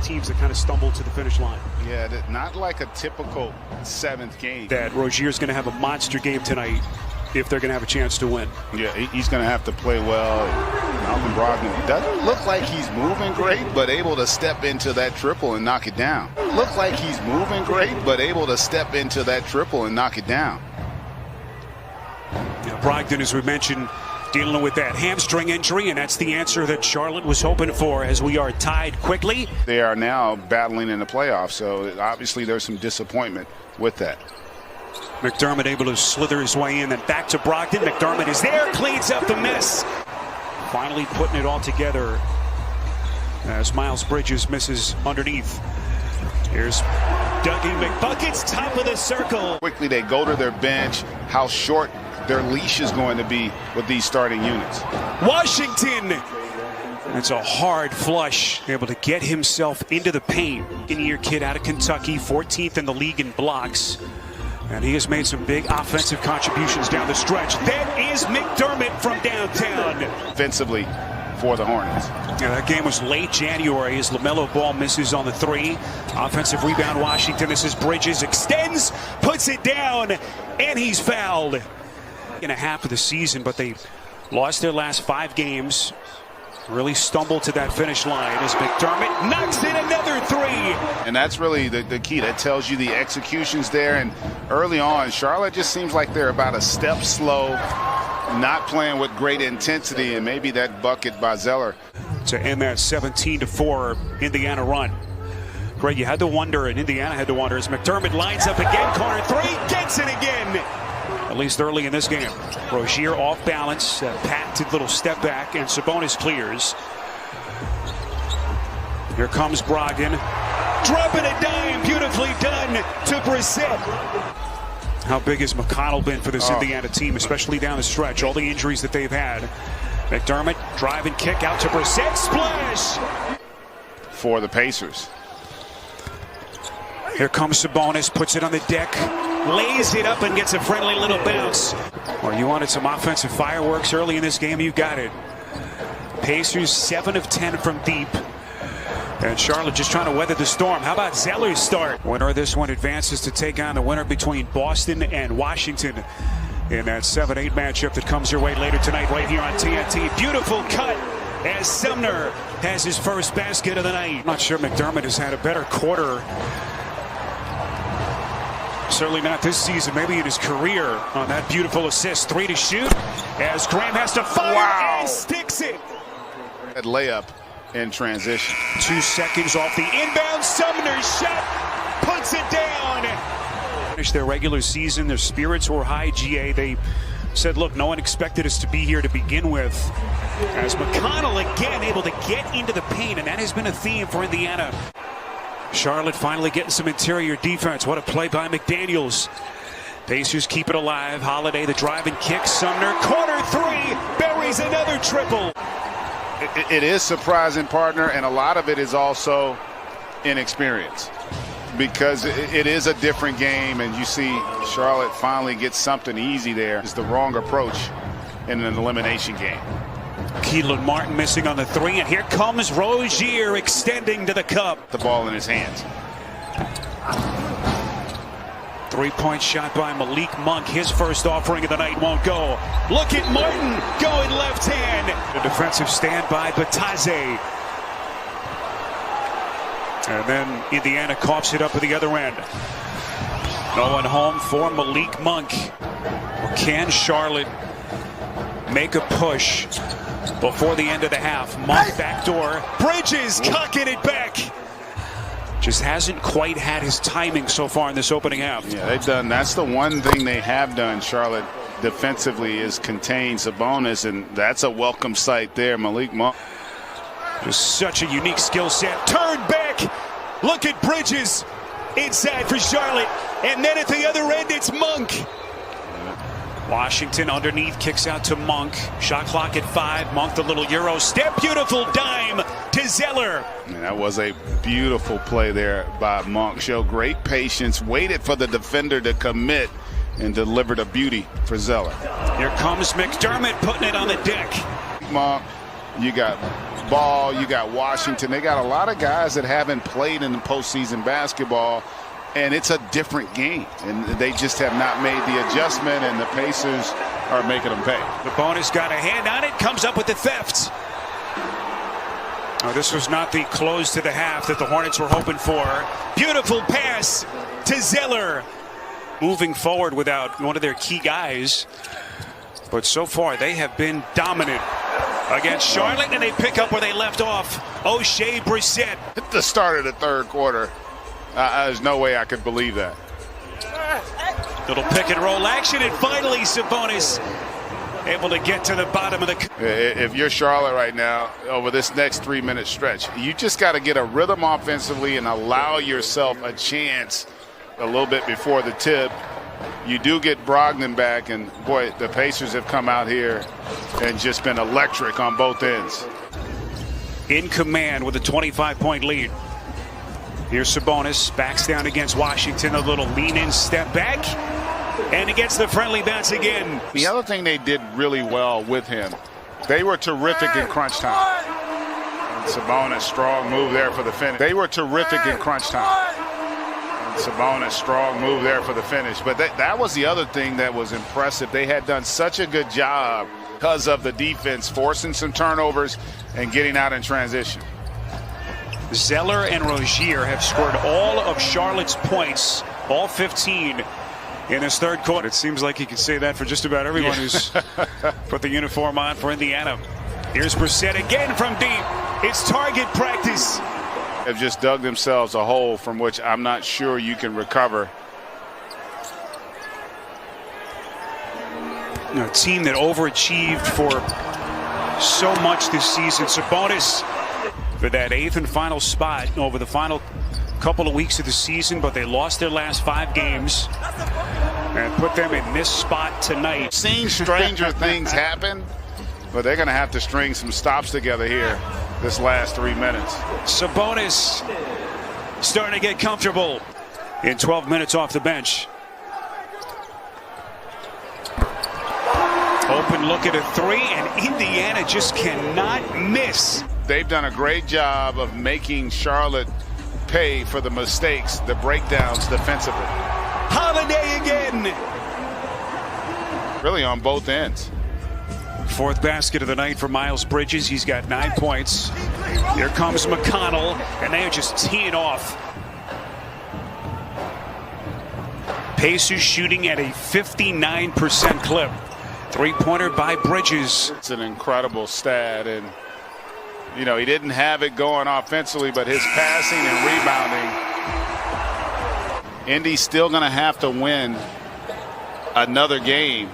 teams that kind of stumble to the finish line. Yeah, not like a typical 7th game. That Rozier's going to have a monster game tonight if they're going to have a chance to win. Yeah, he's going to have to play well. Malcolm Brogdon doesn't look like he's moving great, but able to step into that triple and knock it down. Look like he's moving great, but able to step into that triple and knock it down. Now, Brogdon, as we mentioned, dealing with that hamstring injury, and that's the answer that Charlotte was hoping for as we are tied quickly. They are now battling in the playoffs, so obviously there's some disappointment with that. McDermott able to slither his way in, then back to Brogdon. McDermott is there, cleans up the mess. Finally putting it all together as Miles Bridges misses underneath. Here's Dougie McBuckets, top of the circle. Quickly they go to their bench, how short their leash is going to be with these starting units. Washington, it's a hard flush, able to get himself into the paint. In-year kid out of Kentucky, 14th in the league in blocks. And he has made some big offensive contributions down the stretch. That is McDermott from downtown. Offensively for the Hornets. Yeah, that game was late January as LaMelo Ball misses on the 3. Offensive rebound, Washington. This is Bridges, extends, puts it down, and he's fouled. In a half of the season, but they lost their last 5 games. Really stumbled to that finish line as McDermott knocks in another 3. And that's really the key. That tells you the execution's there. And early on, Charlotte just seems like they're about a step slow, not playing with great intensity, and maybe that bucket by Zeller to end that 17-4 Indiana run. Greg, you had to wonder, and Indiana had to wonder, as McDermott lines up again, corner 3, gets it again. At least early in this game. Rozier off balance, patented little step back, and Sabonis clears. Here comes Brogdon, dropping a dime, beautifully done to Brissett. How big has McConnell been for this Indiana team, especially down the stretch? All the injuries that they've had. McDermott, drive and kick out to Brissett, splash! For the Pacers. Here comes Sabonis, puts it on the deck, lays it up and gets a friendly little bounce. Or you wanted some offensive fireworks early in this game, you got it. Pacers 7 of 10 from deep. And Charlotte just trying to weather the storm. How about Zeller's start? Winner of this one advances to take on the winner between Boston and Washington in that 7-8 matchup that comes your way later tonight right here on TNT. Beautiful cut as Sumner has his first basket of the night. I'm not sure McDermott has had a better quarter. Certainly not this season, maybe in his career, on that beautiful assist. 3 to shoot as Graham has to fire and sticks it. That layup in transition. 2 seconds off the inbound. Sumner's shot puts it down. Finished their regular season. Their spirits were high, GA. They said, look, no one expected us to be here to begin with. As McConnell again able to get into the paint, and that has been a theme for Indiana. Charlotte finally getting some interior defense. What a play by McDaniels. Pacers keep it alive. Holiday, the drive and kick. Sumner, corner 3, buries another triple. It is surprising, partner, and a lot of it is also inexperience. Because it is a different game, and you see Charlotte finally get something easy there. It's the wrong approach in an elimination game. Keelan Martin missing on the 3, and here comes Rozier extending to the cup. The ball in his hands. 3-point shot by Malik Monk. His first offering of the night won't go. Look at Martin going left hand. A defensive stand by Batadze. And then Indiana coughs it up at the other end. No one home for Malik Monk. Can Charlotte make a push before the end of the half? Monk backdoor. Bridges cocking it back. Just hasn't quite had his timing so far in this opening half. Yeah, they've done. That's the one thing they have done, Charlotte, defensively, is contain Sabonis, and that's a welcome sight there. Malik Monk. Just such a unique skill set. Turn back. Look at Bridges inside for Charlotte. And then at the other end, it's Monk. Washington underneath, kicks out to Monk. Shot clock at 5. Monk, the little Euro step. Beautiful dime to Zeller. And that was a beautiful play there by Monk. Showed great patience, waited for the defender to commit, and delivered a beauty for Zeller. Here comes McDermott putting it on the deck. Monk You got Ball, you got Washington. They got a lot of guys that haven't played in the postseason basketball, and it's a different game. And they just have not made the adjustment, and the Pacers are making them pay. Sabonis got a hand on it, comes up with the theft. Oh, this was not the close to the half that the Hornets were hoping for. Beautiful pass to Zeller. Moving forward without one of their key guys. But so far, they have been dominant against Charlotte, and they pick up where they left off. O'Shea Brissett. At the start of the third quarter, there's no way I could believe that. Little pick and roll action, and finally Sabonis able to get to the bottom of the. If you're Charlotte right now, over this next 3-minute stretch, you just got to get a rhythm offensively and allow yourself a chance a little bit before the tip. You do get Brogdon back, and boy, the Pacers have come out here and just been electric on both ends. In command with a 25-point lead. Here's Sabonis, backs down against Washington, a little lean-in step back, and he gets the friendly bounce again. The other thing they did really well with him, they were terrific in crunch time. And Sabonis, strong move there for the finish. They were terrific in crunch time. Sabonis, strong move there for the finish. But that was the other thing that was impressive. They had done such a good job because of the defense, forcing some turnovers and getting out in transition. Zeller and Rozier have scored all of Charlotte's points, all 15 in this third quarter. It seems like you can say that for just about everyone who's put the uniform on for Indiana. Here's Brissett again from deep. It's target practice. Have just dug themselves a hole from which I'm not sure you can recover. A team that overachieved for so much this season. Sabonis for that 8th and final spot over the final couple of weeks of the season, but they lost their last 5 games and put them in this spot tonight. Seen stranger things happen, but they're going to have to string some stops together here this last 3 minutes. Sabonis starting to get comfortable in 12 minutes off the bench. Open look at a 3, and Indiana just cannot miss. They've done a great job of making Charlotte pay for the mistakes, the breakdowns defensively. Holiday again. Really on both ends. 4th basket of the night for Miles Bridges. He's got 9 points. Here comes McConnell, and they are just teeing off. Pacers shooting at a 59% clip. 3-pointer by Bridges. It's an incredible stat, and you know, he didn't have it going offensively, but his passing and rebounding. Indy's still going to have to win another game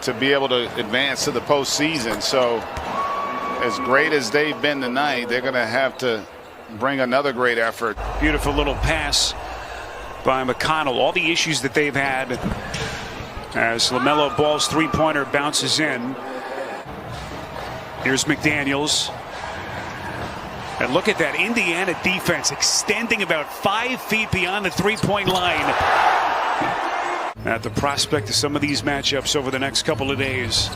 to be able to advance to the postseason. So as great as they've been tonight, they're going to have to bring another great effort. Beautiful little pass by McConnell. All the issues that they've had as LaMelo Ball's 3-pointer bounces in. Here's McDaniels. And look at that Indiana defense extending about 5 feet beyond the 3-point line. At the prospect of some of these matchups over the next couple of days.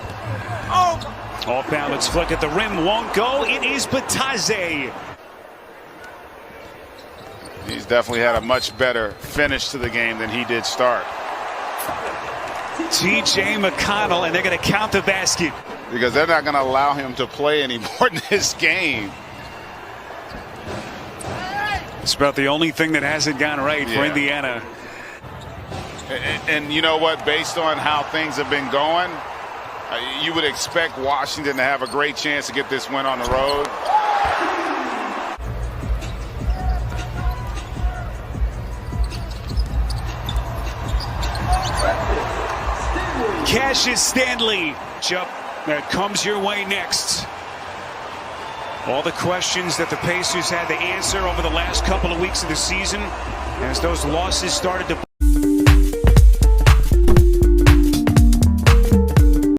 Off balance flick at the rim won't go. It is Bataze. He's definitely had a much better finish to the game than he did start. T.J. McConnell, and they're going to count the basket. Because they're not going to allow him to play anymore in this game. It's about the only thing that hasn't gone right for Indiana. And you know what? Based on how things have been going, you would expect Washington to have a great chance to get this win on the road. Cassius Stanley. Jump that comes your way next. All the questions that the Pacers had to answer over the last couple of weeks of the season as those losses started to